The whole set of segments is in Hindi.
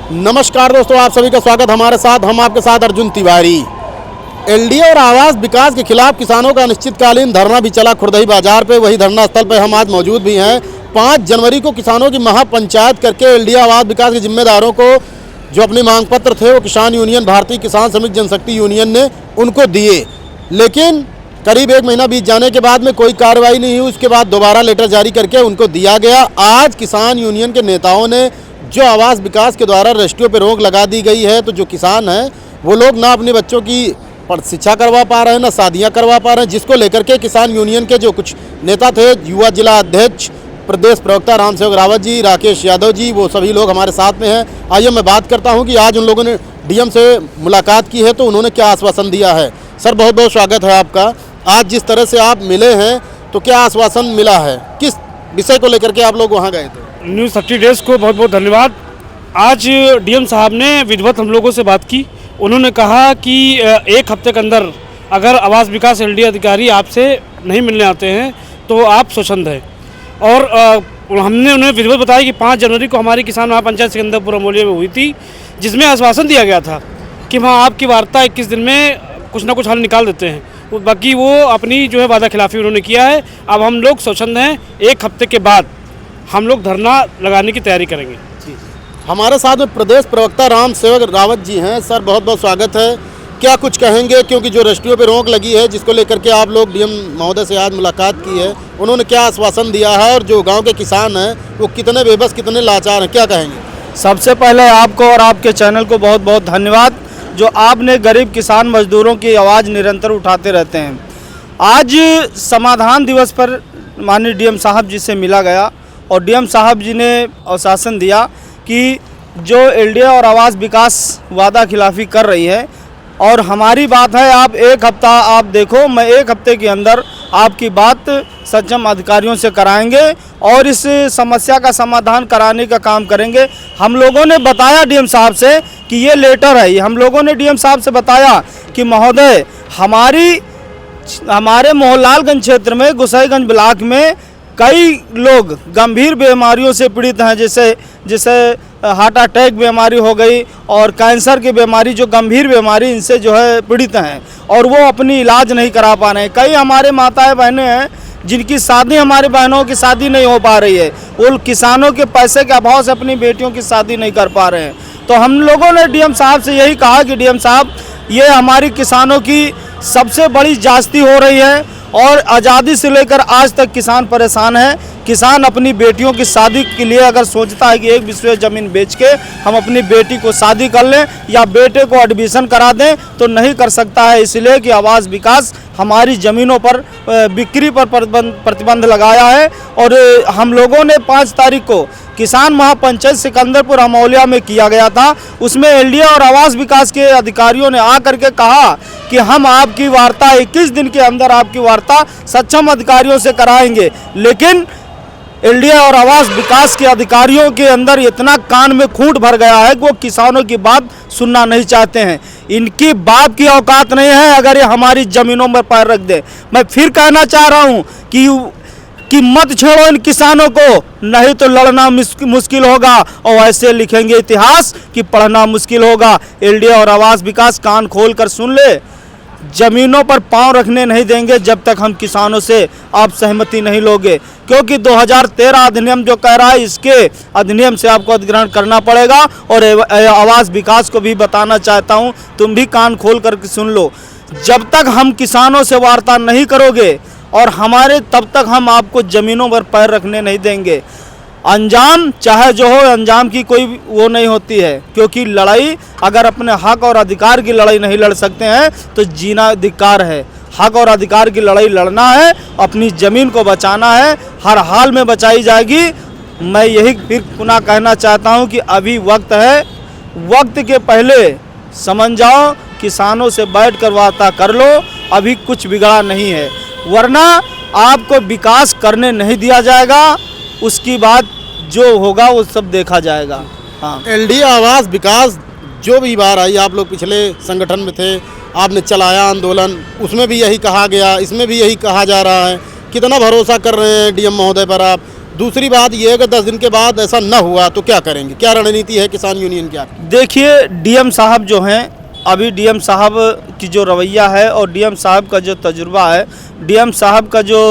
नमस्कार दोस्तों, आप सभी का स्वागत हमारे साथ। हम आपके साथ अर्जुन तिवारी। एलडीए और आवास विकास के खिलाफ किसानों का अनिश्चितकालीन धरना भी चला खुरदही बाजार पे। वही धरना स्थल पे हम आज मौजूद भी हैं। 5 जनवरी को किसानों की महापंचायत करके एलडीए आवास विकास के जिम्मेदारों को जो अपने मांग पत्र थे वो किसान यूनियन, भारतीय किसान श्रमिक जनशक्ति यूनियन ने उनको दिए, लेकिन करीब 1 महीना बीत जाने के बाद में कोई कार्रवाई नहीं हुई। उसके बाद दोबारा लेटर जारी करके उनको दिया गया। आज किसान यूनियन के नेताओं ने जो आवास विकास के द्वारा रजिस्ट्रियों पर रोक लगा दी गई है, तो जो किसान हैं वो लोग ना अपने बच्चों की शिक्षा करवा पा रहे हैं, ना शादियां करवा पा रहे हैं, जिसको लेकर के किसान यूनियन के जो कुछ नेता थे, युवा जिला अध्यक्ष, प्रदेश प्रवक्ता रामसेवक रावत जी, राकेश यादव जी, वो सभी लोग हमारे साथ में हैं। आइए मैं बात करता हूं कि आज उन लोगों ने डीएम से मुलाकात की है तो उन्होंने क्या आश्वासन दिया है। सर, बहुत बहुत स्वागत है आपका। आज जिस तरह से आप मिले हैं तो क्या आश्वासन मिला है, किस विषय को लेकर के आप लोग वहाँ गए थे? न्यूज़ 30 डेज़ को बहुत बहुत धन्यवाद। आज डीएम साहब ने विधिवत हम लोगों से बात की। उन्होंने कहा कि 1 हफ्ते के अंदर अगर आवास विकास एलडीए अधिकारी आपसे नहीं मिलने आते हैं तो आप स्वच्छंद हैं। और हमने उन्हें विधिवत बताया कि 5 जनवरी को हमारी किसान महापंचायत सिकंदरपुर अमोलिया में हुई थी, जिसमें आश्वासन दिया गया था कि वहाँ आपकी वार्ता 21 दिन में कुछ ना कुछ हल निकाल देते हैं। बाकी वो अपनी जो है वादा खिलाफी उन्होंने किया है। अब हम लोग स्वच्छंद हैं। 1 हफ्ते के बाद हम लोग धरना लगाने की तैयारी करेंगे। हमारे साथ में प्रदेश प्रवक्ता रामसेवक रावत जी हैं। सर, बहुत बहुत स्वागत है। क्या कुछ कहेंगे, क्योंकि जो रजिस्ट्रियों पे रोक लगी है जिसको लेकर के आप लोग डीएम महोदय से आज मुलाकात की है, उन्होंने क्या आश्वासन दिया है और जो गांव के किसान हैं वो कितने बेबस, कितने लाचार हैं, क्या कहेंगे? सबसे पहले आपको और आपके चैनल को बहुत बहुत धन्यवाद, जो आपने गरीब किसान मजदूरों की आवाज़ निरंतर उठाते रहते हैं। आज समाधान दिवस पर माननीय डीएम साहब जी से मिला गया और डीएम साहब जी ने आश्वासन दिया कि जो एलडीए और आवास विकास वादा खिलाफी कर रही है और हमारी बात है, आप 1 हफ्ता आप देखो, मैं 1 हफ्ते के अंदर आपकी बात सक्षम अधिकारियों से कराएंगे और इस समस्या का समाधान कराने का काम करेंगे। हम लोगों ने बताया डीएम साहब से कि ये लेटर है, हम लोगों ने डीएम साहब से बताया कि महोदय हमारे मोहनलालगंज क्षेत्र में गोसाईगंज ब्लॉक में कई लोग गंभीर बीमारियों से पीड़ित हैं, जैसे हार्ट अटैक बीमारी हो गई और कैंसर की बीमारी, जो गंभीर बीमारी इनसे जो है पीड़ित हैं और वो अपनी इलाज नहीं करा पा रहे हैं। कई हमारे माताएं बहनें हैं जिनकी शादी, हमारे बहनों की शादी नहीं हो पा रही है, वो किसानों के पैसे के अभाव से अपनी बेटियों की शादी नहीं कर पा रहे हैं। तो हम लोगों ने डीएम साहब से यही कहा कि डीएम साहब, ये हमारी किसानों की सबसे बड़ी ज्यादती हो रही है और आज़ादी से लेकर आज तक किसान परेशान है। किसान अपनी बेटियों की शादी के लिए अगर सोचता है कि 1 बीसवे ज़मीन बेच के हम अपनी बेटी को शादी कर लें या बेटे को एडमिशन करा दें, तो नहीं कर सकता है, इसलिए कि आवास विकास हमारी ज़मीनों पर बिक्री पर प्रतिबंध लगाया है। और हम लोगों ने 5 तारीख को किसान महापंचायत सिकंदरपुर अमोलिया में किया गया था, उसमें एलडीए और आवास विकास के अधिकारियों ने आकर के कहा कि हम आपकी वार्ता 21 दिन के अंदर आपकी वार्ता सक्षम अधिकारियों से कराएंगे। लेकिन एलडीए और आवास विकास के अधिकारियों के अंदर इतना कान में खूंट भर गया है कि वो किसानों की बात सुनना नहीं चाहते हैं। इनकी बाप की औकात नहीं है अगर ये हमारी ज़मीनों में पैर रख दे। मैं फिर कहना चाह रहा हूँ कि मत छोड़ो इन किसानों को, नहीं तो लड़ना मुश्किल होगा और ऐसे लिखेंगे इतिहास कि पढ़ना मुश्किल होगा। एलडीए और आवास विकास कान खोल कर सुन ले, ज़मीनों पर पांव रखने नहीं देंगे जब तक हम किसानों से आप सहमति नहीं लोगे, क्योंकि 2013 अधिनियम जो कह रहा है, इसके अधिनियम से आपको अधिग्रहण करना पड़ेगा। और आवास विकास को भी बताना चाहता हूं, तुम भी कान खोल कर सुन लो, जब तक हम किसानों से वार्ता नहीं करोगे और हमारे, तब तक हम आपको ज़मीनों पर पैर रखने नहीं देंगे। अंजाम चाहे जो हो, अंजाम की कोई वो नहीं होती है, क्योंकि लड़ाई अगर अपने हक और अधिकार की लड़ाई नहीं लड़ सकते हैं तो जीना धिक्कार है। हक और अधिकार की लड़ाई लड़ना है, अपनी ज़मीन को बचाना है, हर हाल में बचाई जाएगी। मैं यही फिर पुनः कहना चाहता हूं कि अभी वक्त है, वक्त के पहले समझ जाओ, किसानों से बैठ कर वार्ता कर लो, अभी कुछ बिगड़ा नहीं है, वरना आपको विकास करने नहीं दिया जाएगा। उसकी बात जो होगा वो सब देखा जाएगा। हाँ, एलडीए आवास विकास जो भी बार आई, आप लोग पिछले संगठन में थे, आपने चलाया आंदोलन, उसमें भी यही कहा गया, इसमें भी यही कहा जा रहा है। कितना भरोसा कर रहे हैं डीएम महोदय पर आप? दूसरी बात ये है कि 10 दिन के बाद ऐसा न हुआ तो क्या करेंगे, क्या रणनीति है किसान यूनियन की आपकी? देखिए, डीएम साहब जो हैं, अभी डीएम साहब की जो रवैया है और डीएम साहब का जो तजुर्बा है, डीएम साहब का जो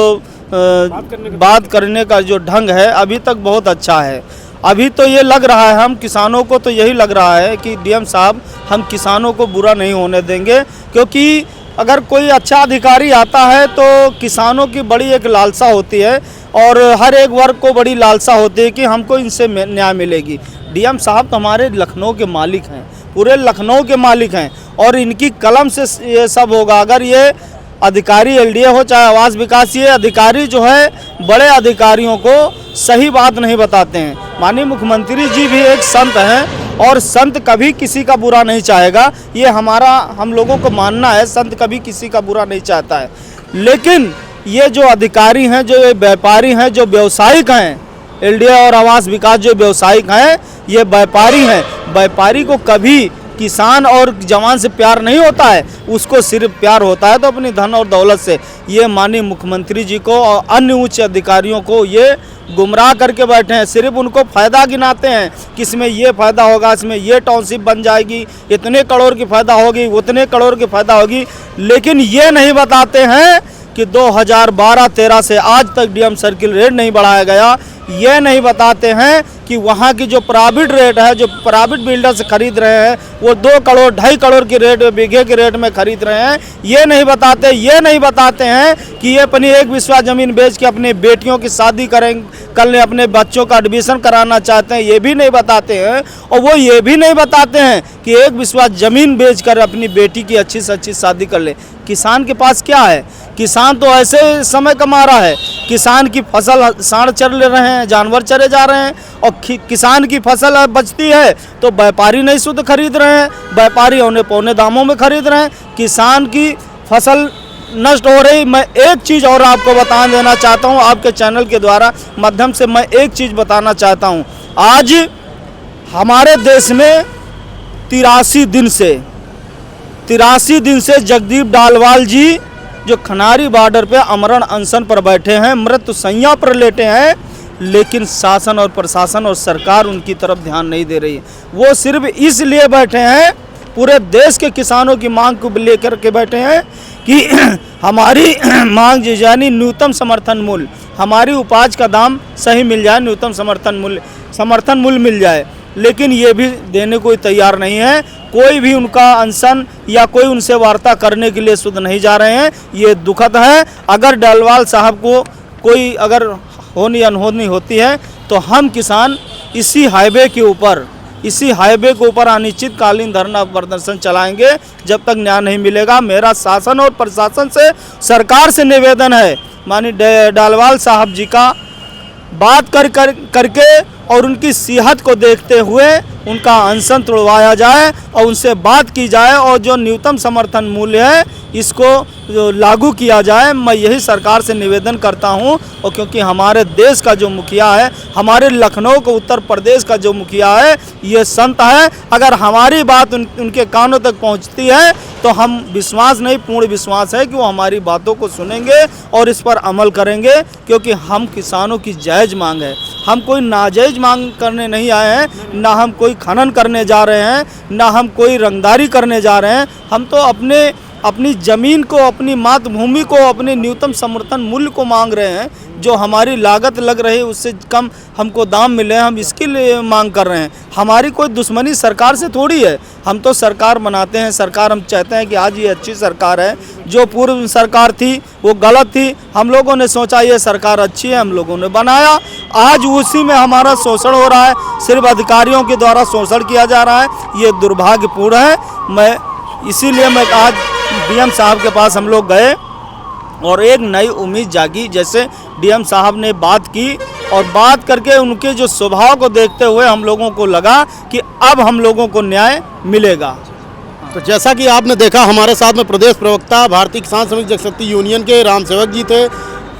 बात करने का जो ढंग है अभी तक बहुत अच्छा है। अभी तो ये लग रहा है, हम किसानों को तो यही लग रहा है कि डीएम साहब हम किसानों को बुरा नहीं होने देंगे, क्योंकि अगर कोई अच्छा अधिकारी आता है तो किसानों की बड़ी एक लालसा होती है और हर एक वर्ग को बड़ी लालसा होती है कि हमको इनसे न्याय मिलेगी। डीएम साहब तो हमारे लखनऊ के मालिक हैं, पूरे लखनऊ के मालिक हैं और इनकी कलम से ये सब होगा। अगर ये अधिकारी एलडीए हो चाहे आवास विकास, ये अधिकारी जो है बड़े अधिकारियों को सही बात नहीं बताते हैं। माननीय मुख्यमंत्री जी भी एक संत हैं और संत कभी किसी का बुरा नहीं चाहेगा, ये हम लोगों को मानना है। संत कभी किसी का बुरा नहीं चाहता है, लेकिन ये जो अधिकारी हैं, जो व्यापारी हैं, जो व्यवसायिक हैं, एलडीए और आवास विकास जो व्यवसायिक हैं, ये व्यापारी हैं। व्यापारी को कभी किसान और जवान से प्यार नहीं होता है, उसको सिर्फ प्यार होता है तो अपनी धन और दौलत से। ये माननीय मुख्यमंत्री जी को और अन्य उच्च अधिकारियों को ये गुमराह करके बैठे हैं, सिर्फ उनको फ़ायदा गिनाते हैं कि इसमें ये फ़ायदा होगा, इसमें ये टाउनशिप बन जाएगी, इतने करोड़ की फ़ायदा होगी, उतने करोड़ की फ़ायदा होगी, लेकिन ये नहीं बताते हैं कि 2012-13 से आज तक डीएम सर्किल रेट नहीं बढ़ाया गया। ये नहीं बताते हैं कि वहाँ की जो प्राइवेट रेट है, जो प्राइवेट बिल्डर से खरीद रहे हैं, वो 2 करोड़ 2.5 करोड़ की रेट बीघे के रेट में खरीद रहे हैं। ये नहीं बताते हैं कि ये अपनी एक बिस्वा ज़मीन बेच के अपनी बेटियों की शादी कर लें, अपने बच्चों का एडमिशन कराना चाहते हैं, ये भी नहीं बताते हैं। और वो ये भी नहीं बताते हैं कि एक बिस्वा ज़मीन बेच कर अपनी बेटी की अच्छी से अच्छी शादी कर ले। किसान के पास क्या है? किसान तो ऐसे समय कमा रहा है, किसान की फसल सांड चर ले रहे हैं, जानवर चरे जा रहे हैं और किसान की फसल बचती है तो व्यापारी नहीं शुद्ध खरीद रहे हैं, व्यापारी औने पौने दामों में खरीद रहे हैं, किसान की फसल नष्ट हो रही। मैं एक चीज़ और आपको बता देना चाहता हूँ, आपके चैनल के द्वारा माध्यम से मैं एक चीज़ बताना चाहता हूँ। आज हमारे देश में 83 दिन से जगदीप डालवाल जी जो खनारी बॉर्डर पे अमरण अनशन पर बैठे हैं, मृत्यु शैया पर लेटे हैं, लेकिन शासन और प्रशासन और सरकार उनकी तरफ ध्यान नहीं दे रही है। वो सिर्फ इसलिए बैठे हैं, पूरे देश के किसानों की मांग को लेकर के बैठे हैं कि हमारी मांग यानी न्यूनतम समर्थन मूल्य, हमारी उपज का दाम सही मिल जाए, न्यूनतम समर्थन मूल्य मिल जाए, लेकिन ये भी देने को तैयार नहीं है। कोई भी उनका अनशन या कोई उनसे वार्ता करने के लिए शुद्ध नहीं जा रहे हैं। ये दुखद है। अगर डालवाल साहब को कोई अगर होनी अनहोनी होती है तो हम किसान इसी हाईवे के ऊपर अनिश्चितकालीन धरना प्रदर्शन चलाएंगे जब तक न्याय नहीं मिलेगा। मेरा शासन और प्रशासन से, सरकार से निवेदन है, माननीय डालवाल साहब जी का बात करके और उनकी सेहत को देखते हुए उनका अनशन तोड़वाया जाए और उनसे बात की जाए और जो न्यूनतम समर्थन मूल्य है इसको लागू किया जाए। मैं यही सरकार से निवेदन करता हूं। और क्योंकि हमारे देश का जो मुखिया है, हमारे लखनऊ को उत्तर प्रदेश का जो मुखिया है, ये संत है। अगर हमारी बात उनके कानों तक पहुंचती है तो हम पूर्ण विश्वास है कि वो हमारी बातों को सुनेंगे और इस पर अमल करेंगे, क्योंकि हम किसानों की जायज़ मांग है। हम कोई नाजायज़ मांग करने नहीं आए हैं, ना हम कोई खनन करने जा रहे हैं, ना हम कोई रंगदारी करने जा रहे हैं। हम तो अपनी ज़मीन को, अपनी मातृभूमि को, अपने न्यूनतम समर्थन मूल्य को मांग रहे हैं। जो हमारी लागत लग रही है उससे कम हमको दाम मिले, हम इसके लिए मांग कर रहे हैं। हमारी कोई दुश्मनी सरकार से थोड़ी है। हम तो सरकार बनाते हैं, सरकार हम चाहते हैं कि आज ये अच्छी सरकार है। जो पूर्व सरकार थी वो गलत थी, हम लोगों ने सोचा ये सरकार अच्छी है, हम लोगों ने बनाया। आज उसी में हमारा शोषण हो रहा है, सिर्फ अधिकारियों के द्वारा शोषण किया जा रहा है। ये दुर्भाग्यपूर्ण है। इसीलिए मैं आज डीएम साहब के पास हम लोग गए और एक नई उम्मीद जागी। जैसे डीएम साहब ने बात की और बात करके उनके जो स्वभाव को देखते हुए हम लोगों को लगा कि अब हम लोगों को न्याय मिलेगा। तो जैसा कि आपने देखा, हमारे साथ में प्रदेश प्रवक्ता भारतीय किसान समिति जनशक्ति यूनियन के राम सेवक जी थे,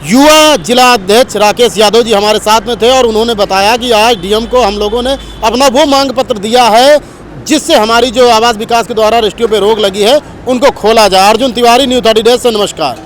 युवा जिला अध्यक्ष राकेश यादव जी हमारे साथ में थे और उन्होंने बताया कि आज डीएम को हम लोगों ने अपना वो मांग पत्र दिया है जिससे हमारी जो आवास विकास के द्वारा रजिस्ट्रियों पर रोक लगी है उनको खोला जाए। अर्जुन तिवारी, न्यूज़ 30 डेज से नमस्कार।